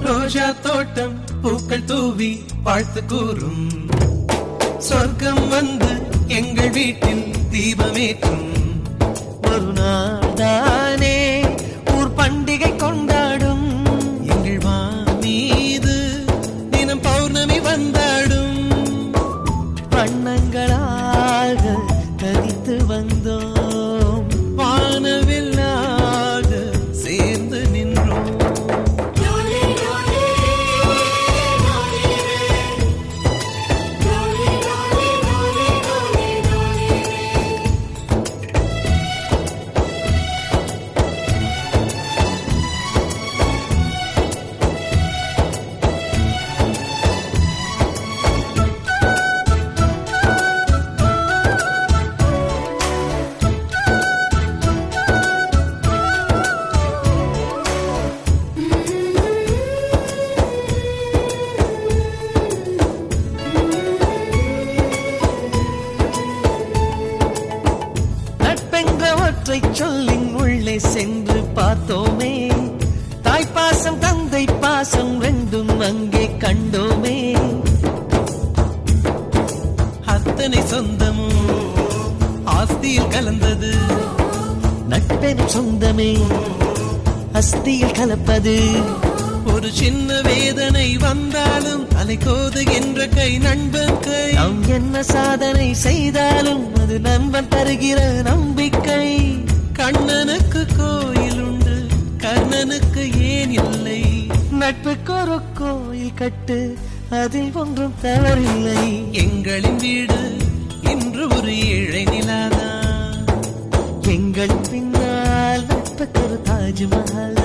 ரோஜா தோட்டம் பூக்கள் தூவி வாழ்த்து கூறும் சொர்க்கம் வந்து எங்கள் வீட்டில் தீபமேற்றும் ஒரு நாள் தானே ஊர் பண்டிகை கொண்டாடும் எங்கள் மீது தினம் பௌர்ணமி வந்தாடும் வண்ணங்களாக தரித்து வந்தோம் வானவில்லாக சேர்ந்து நின்றோம் சொல்லின் உள்ளே சென்று பார்த்தோமே தாய்ப்பாசம் தந்தை பாசம் ரெண்டும் அங்கே கண்டோமே அத்தனை சொந்தமும் ஆஸ்தியில் கலந்தது நட்பெனும் சொந்தமே அஸ்தியில் கலப்பது ஒரு சின்ன வேதனை வந்தாலும் அலைக்கோது என்ற கை நண்பன் கை நாம் என்ன சாதனை செய்தாலும் அது நண்பன் தருகிற நம்பிக்கை கண்ணனுக்கு கோயில் உண்டு கர்ணனுக்கு ஏன் இல்லை நட்புக்கு ஒரு கோயில் கட்டு அதில் ஒன்றும் தவறில்லை எங்களின் வீடு இன்று ஒரு ஏழை நிலாதான் எங்கள் பின்னால் நட்புக்கு ஒரு தாஜ்மஹால்